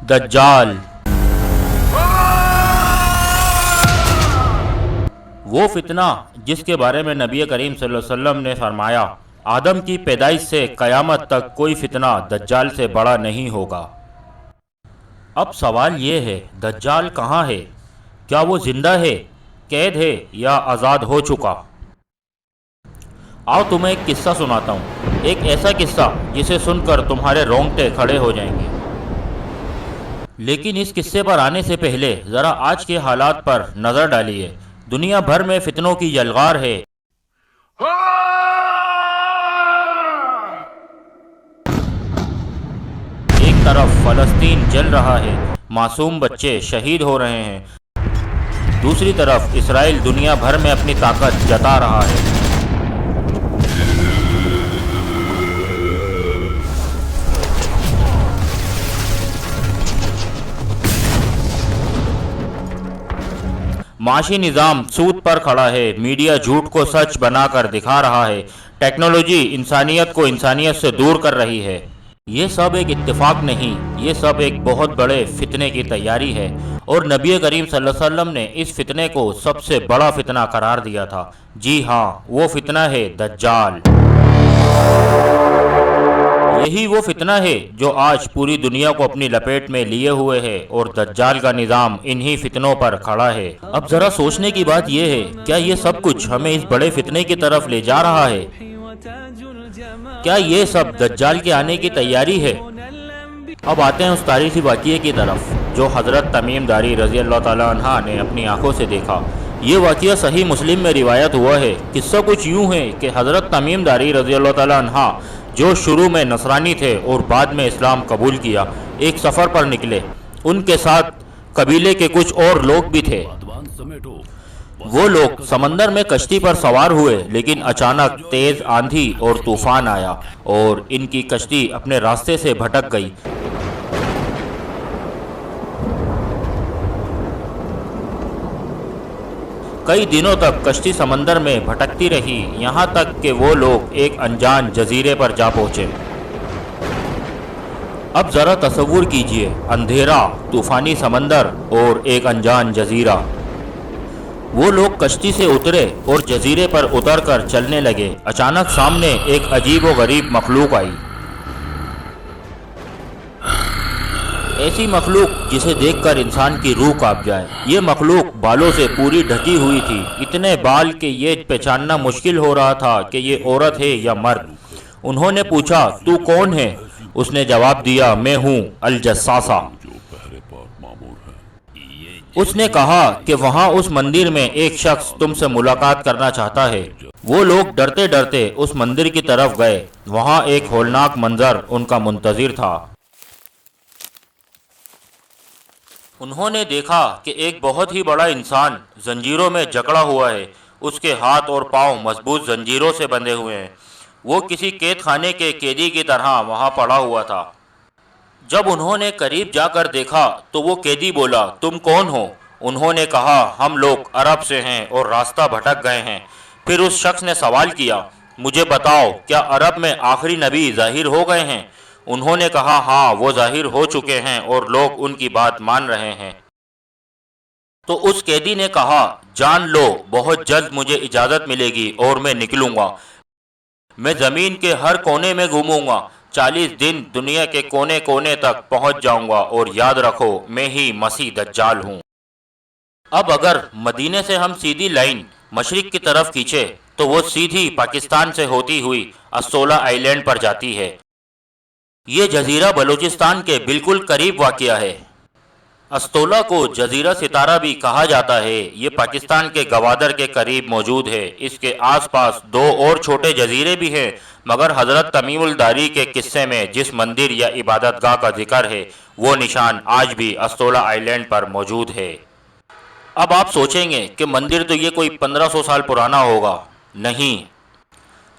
दज्जाल। वो फितना जिसके बारे में नबी करीम सल्लल्लाहु अलैहि वसल्लम ने फरमाया, आदम की पैदाइश से क़यामत तक कोई फितना दज्जाल से बड़ा नहीं होगा। अब सवाल ये है, दज्जाल कहाँ है? क्या वो जिंदा है, कैद है या आज़ाद हो चुका? आओ तुम्हें एक किस्सा सुनाता हूँ, एक ऐसा किस्सा जिसे सुनकर तुम्हारे रोंगटे खड़े हो जाएंगे। लेकिन इस किस्से पर आने से पहले ज़रा आज के हालात पर नज़र डालिए। दुनिया भर में फितनों की यलगार है। एक तरफ फ़लस्तीन जल रहा है, मासूम बच्चे शहीद हो रहे हैं। दूसरी तरफ इसराइल दुनिया भर में अपनी ताकत जता रहा है। माशी निज़ाम सूद पर खड़ा है, मीडिया झूठ को सच बनाकर दिखा रहा है, टेक्नोलॉजी इंसानियत को इंसानियत से दूर कर रही है। ये सब एक इत्तेफाक नहीं, ये सब एक बहुत बड़े फितने की तैयारी है। और नबी करीम सल्लल्लाहु अलैहि वसल्लम ने इस फितने को सबसे बड़ा फितना करार दिया था। जी हाँ, वो फितना है दज्जाल। यही वो फितना है जो आज पूरी दुनिया को अपनी लपेट में लिए हुए है और दज्जाल का निज़ाम इन्हीं फितनों पर खड़ा है। अब जरा सोचने की बात यह है, क्या ये सब कुछ हमें इस बड़े फितने की तरफ ले जा रहा है? क्या ये सब दज्जाल के आने की तैयारी है? अब आते हैं उस तारीखी वाक़ये की तरफ जो हज़रत तमीम दारी रज़ी अल्लाह ताला अन्हा ने अपनी आंखों से देखा। ये वाक़या सही मुस्लिम में रिवायत हुआ है। किस्सा कुछ यूँ है कि हज़रत तमीम दारी रज़ी अल्लाह ताला अन्हा जो शुरू में नसरानी थे और बाद में इस्लाम कबूल किया, एक सफ़र पर निकले। उनके साथ कबीले के कुछ और लोग भी थे। वो लोग समंदर में कश्ती पर सवार हुए, लेकिन अचानक तेज़ आंधी और तूफ़ान आया और इनकी कश्ती अपने रास्ते से भटक गई। कई दिनों तक कश्ती समंदर में भटकती रही, यहाँ तक कि वो लोग एक अनजान जजीरे पर जा पहुँचे। अब ज़रा तसव्वुर कीजिए, अंधेरा, तूफ़ानी समंदर और एक अनजान जजीरा। वो लोग कश्ती से उतरे और जजीरे पर उतरकर चलने लगे। अचानक सामने एक अजीब व गरीब मखलूक आई। ऐसी मखलूक जिसे देखकर इंसान की रूह कांप जाए। ये मखलूक बालों से पूरी ढकी हुई थी, इतने बाल कि ये पहचानना मुश्किल हो रहा था कि ये औरत है या मर्द। उन्होंने पूछा, तू कौन है? उसने जवाब दिया, मैं हूँ अल जस्सासा। उसने कहा कि वहाँ उस मंदिर में एक शख्स तुमसे मुलाकात करना चाहता है। वो लोग डरते डरते उस मंदिर की तरफ गए। वहाँ एक होलनाक मंजर उनका मुंतज़िर था। उन्होंने देखा कि एक बहुत ही बड़ा इंसान जंजीरों में जकड़ा हुआ है। उसके हाथ और पांव मजबूत जंजीरों से बंधे हुए हैं। वो किसी कैद खाने के कैदी की तरह वहाँ पड़ा हुआ था। जब उन्होंने करीब जाकर देखा तो वो कैदी बोला, तुम कौन हो? उन्होंने कहा, हम लोग अरब से हैं और रास्ता भटक गए हैं। फिर उस शख्स ने सवाल किया, मुझे बताओ, क्या अरब में आखिरी नबी ज़ाहिर हो गए हैं? उन्होंने कहा, हाँ, वो ज़ाहिर हो चुके हैं और लोग उनकी बात मान रहे हैं। तो उस कैदी ने कहा, जान लो, बहुत जल्द मुझे इजाज़त मिलेगी और मैं निकलूँगा। मैं ज़मीन के हर कोने में घूमूँगा, 40 दिन दुनिया के कोने कोने तक पहुँच जाऊँगा और याद रखो, मैं ही मसीह दज्जाल हूँ। अब अगर मदीने से हम सीधी लाइन मशरिक़ की तरफ खींचे तो वो सीधी पाकिस्तान से होती हुई अस्सोला आइलैंड पर जाती है। ये जजीरा बलूचिस्तान के बिल्कुल करीब वाक़या है। अस्तोला को जजीरा सितारा भी कहा जाता है। ये पाकिस्तान के गवादर के करीब मौजूद है। इसके आसपास 2 और छोटे जजीरे भी हैं, मगर हज़रत तमीमुल दारी के किस्से में जिस मंदिर या इबादतगाह का जिक्र है, वो निशान आज भी अस्तोला आइलैंड पर मौजूद है। अब आप सोचेंगे कि मंदिर तो ये कोई 1500 साल पुराना होगा। नहीं,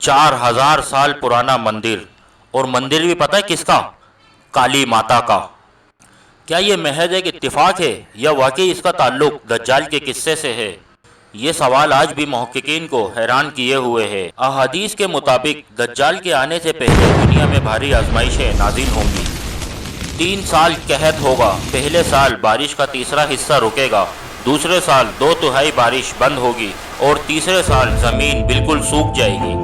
4000 साल पुराना मंदिर। और मंदिर भी पता है किसका? काली माता का। क्या ये महज एक इत्तिफाक है या वाकई इसका ताल्लुक दज्जाल के किस्से से है? ये सवाल आज भी मुहक्किकीन को हैरान किए हुए है। अहादीस के मुताबिक दज्जाल के आने से पहले दुनिया में भारी आजमाइशें नाज़िल होंगी। 3 साल कहत होगा। पहले साल बारिश का तीसरा हिस्सा रुकेगा, दूसरे साल 2/3 बारिश बंद होगी और तीसरे साल ज़मीन बिल्कुल सूख जाएगी।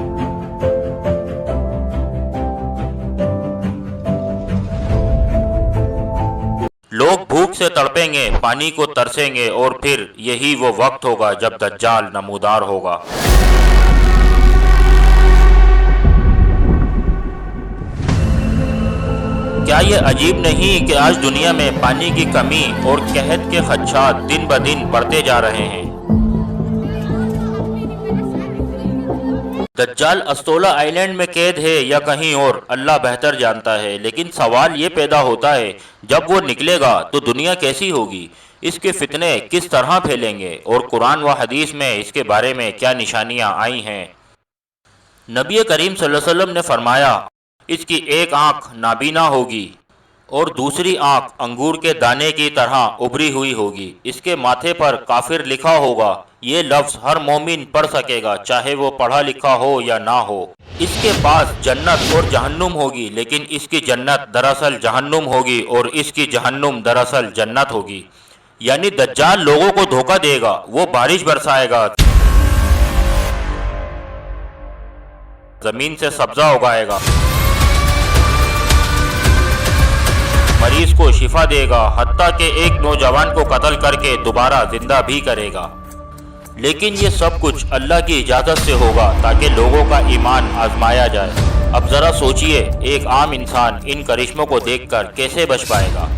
लोग भूख से तड़पेंगे, पानी को तरसेंगे और फिर यही वो वक्त होगा जब दज्जाल नमूदार होगा। क्या ये अजीब नहीं कि आज दुनिया में पानी की कमी और कहत के खदशात दिन ब दिन बढ़ते जा रहे हैं। दज्जाल अस्तोला आइलैंड में कैद है या कहीं और, अल्लाह बेहतर जानता है। लेकिन सवाल ये पैदा होता है, जब वो निकलेगा तो दुनिया कैसी होगी, इसके फितने किस तरह फैलेंगे और कुरान व हदीस में इसके बारे में क्या निशानियां आई हैं। नबी करीम सल्लल्लाहु अलैहि वसल्लम ने फरमाया, इसकी एक आँख नाबीना होगी और दूसरी आँख अंगूर के दाने की तरह उभरी हुई होगी। इसके माथे पर काफिर लिखा होगा। ये लफ्ज़ हर मोमिन पढ़ सकेगा, चाहे वो पढ़ा लिखा हो या ना हो। इसके पास जन्नत और जहन्नुम होगी, लेकिन इसकी जन्नत दरअसल जहन्नुम होगी और इसकी जहन्नुम दरअसल जन्नत होगी। यानी दज्जाल लोगों को धोखा देगा, वो बारिश बरसाएगा, जमीन से सब्जा उगाएगा, मरीज को शिफा देगा, हत्ता के एक नौजवान को कत्ल करके दोबारा जिंदा भी करेगा। लेकिन ये सब कुछ अल्लाह की इजाज़त से होगा ताकि लोगों का ईमान आजमाया जाए। अब ज़रा सोचिए, एक आम इंसान इन करिश्मों को देखकर कैसे बच पाएगा।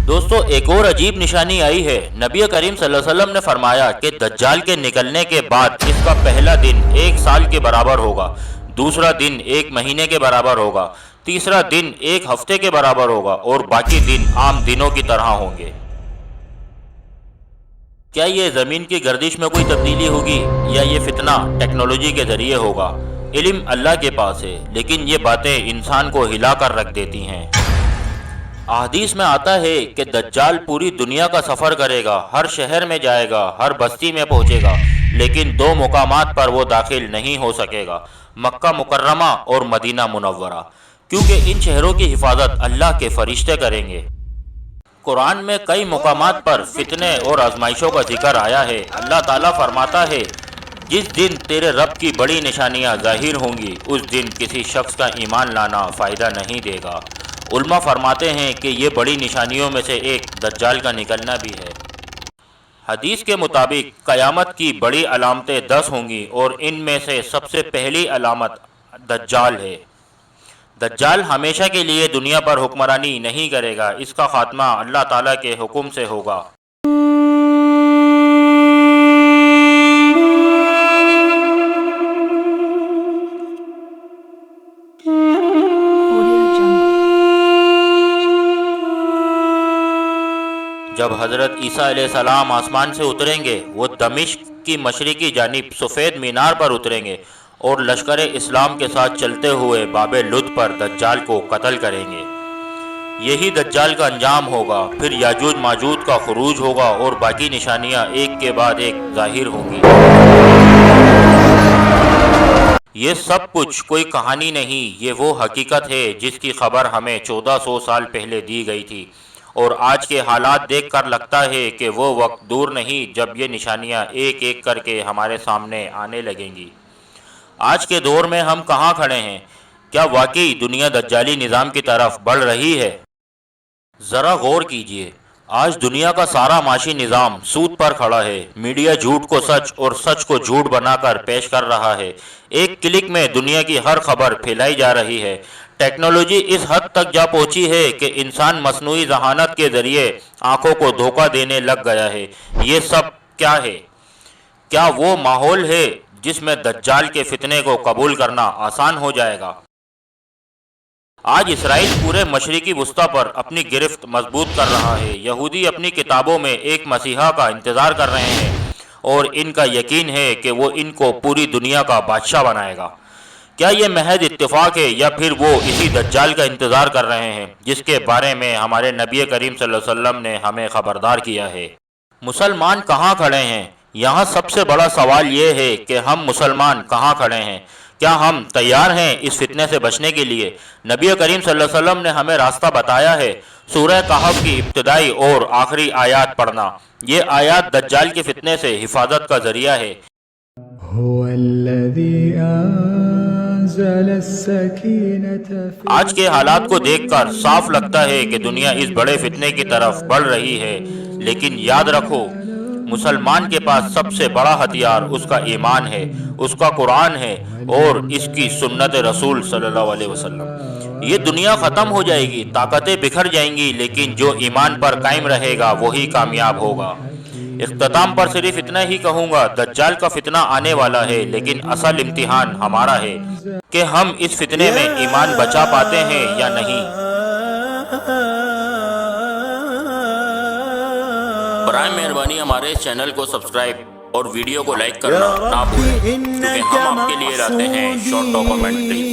दोस्तों, एक और अजीब निशानी आई है। नबी करीम सल्लल्लाहु अलैहि वसल्लम ने फरमाया कि दज्जाल के निकलने के बाद इसका पहला दिन 1 साल के बराबर होगा, दूसरा दिन 1 महीने के बराबर होगा, तीसरा दिन 1 हफ्ते के बराबर होगा और बाकी दिन आम दिनों की तरह होंगे। क्या ये ज़मीन की गर्दिश में कोई तब्दीली होगी या ये फितना टेक्नोलॉजी के ज़रिए होगा? इल्म अल्लाह के पास है, लेकिन ये बातें इंसान को हिला कर रख देती हैं। अहदीस में आता है कि दज्जाल पूरी दुनिया का सफ़र करेगा, हर शहर में जाएगा, हर बस्ती में पहुँचेगा, लेकिन 2 मुकामात पर वो दाखिल नहीं हो सकेगा, मक्का मुकर्रमा और मदीना मुनव्वरा, क्योंकि इन शहरों की हिफाजत अल्लाह के फरिश्ते करेंगे। कुरान में कई मुकामात पर फितने और आजमाइशों का जिक्र आया है। अल्लाह ताला फरमाता है, जिस दिन तेरे रब की बड़ी निशानियां जाहिर होंगी, उस दिन किसी शख्स का ईमान लाना फ़ायदा नहीं देगा। उलमा फरमाते हैं कि ये बड़ी निशानियों में से एक दज्जाल का निकलना भी है। हदीस के मुताबिक क़यामत की बड़ी अलामतें 10 होंगी और इनमें से सबसे पहली अलामत दज्जाल है। दज्जाल हमेशा के लिए दुनिया पर हुक्मरानी नहीं करेगा, इसका खात्मा अल्लाह ताला के हुक्म से होगा। जब हज़रत ईसा अलैहिस्सलाम आसमान से उतरेंगे, वो दमिश्क की मशरिकी जानिब सफ़ेद मीनार पर उतरेंगे और लश्कर इस्लाम के साथ चलते हुए बाबे लुद पर दज्जाल को कत्ल करेंगे। यही दज्जाल का अंजाम होगा। फिर याजूज माजूज का खुरूज होगा और बाकी निशानियां एक के बाद एक जाहिर होंगी। ये सब कुछ कोई कहानी नहीं, ये वो हकीकत है जिसकी खबर हमें 1400 साल पहले दी गई थी और आज के हालात देखकर लगता है कि वो वक्त दूर नहीं जब ये निशानियां एक एक करके हमारे सामने आने लगेंगी। आज के दौर में हम कहाँ खड़े हैं? क्या वाकई दुनिया दज्जाली निज़ाम की तरफ बढ़ रही है? ज़रा गौर कीजिए, आज दुनिया का सारा माशी निज़ाम सूद पर खड़ा है। मीडिया झूठ को सच और सच को झूठ बनाकर पेश कर रहा है। एक क्लिक में दुनिया की हर खबर फैलाई जा रही है। टेक्नोलॉजी इस हद तक जा पहुंची है कि इंसान मसनूई जहानत के ज़रिए आँखों को धोखा देने लग गया है। ये सब क्या है? क्या वो माहौल है जिसमें दज्जाल के फितने को कबूल करना आसान हो जाएगा? आज इसराइल पूरे मशरिकी वुस्ता पर अपनी गिरफ्त मजबूत कर रहा है। यहूदी अपनी किताबों में एक मसीहा का इंतज़ार कर रहे हैं और इनका यकीन है कि वो इनको पूरी दुनिया का बादशाह बनाएगा। क्या ये महज इत्तेफाक है या फिर वो इसी दज्जाल का इंतज़ार कर रहे हैं जिसके बारे में हमारे नबी करीम सल्लल्लाहु अलैहि वसल्लम ने हमें ख़बरदार किया है? मुसलमान कहाँ खड़े हैं? यहाँ सबसे बड़ा सवाल ये है कि हम मुसलमान कहाँ खड़े हैं। کیا ہم تیار ہیں اس فتنے سے بچنے کے لیے؟ نبی کریم صلی اللہ علیہ وسلم نے ہمیں راستہ بتایا ہے۔ سورہ کہف کی ابتدائی اور آخری آیات پڑھنا، یہ آیات دجال کے فتنے سے حفاظت کا ذریعہ ہے۔ آج کے حالات کو دیکھ کر صاف لگتا ہے کہ دنیا اس بڑے فتنے کی طرف بڑھ رہی ہے، لیکن یاد رکھو مسلمان کے پاس سب سے بڑا ہتھیار اس کا ایمان ہے، اس کا قرآن ہے اور اس کی سنت رسول صلی اللہ علیہ وسلم۔ یہ دنیا ختم ہو جائے گی، طاقتیں بکھر جائیں گی، لیکن جو ایمان پر قائم رہے گا وہی کامیاب ہوگا۔ اختتام پر صرف اتنا ہی کہوں گا، دجال کا فتنہ آنے والا ہے، لیکن اصل امتحان ہمارا ہے کہ ہم اس فتنے میں ایمان بچا پاتے ہیں یا نہیں۔ برائے مہربانی ہمارے اس چینل کو سبسکرائب اور ویڈیو کو لائک کرنا نہ بھولیں، کیونکہ ہم آپ کے لیے لاتے ہیں شارٹ ڈاکومنٹری۔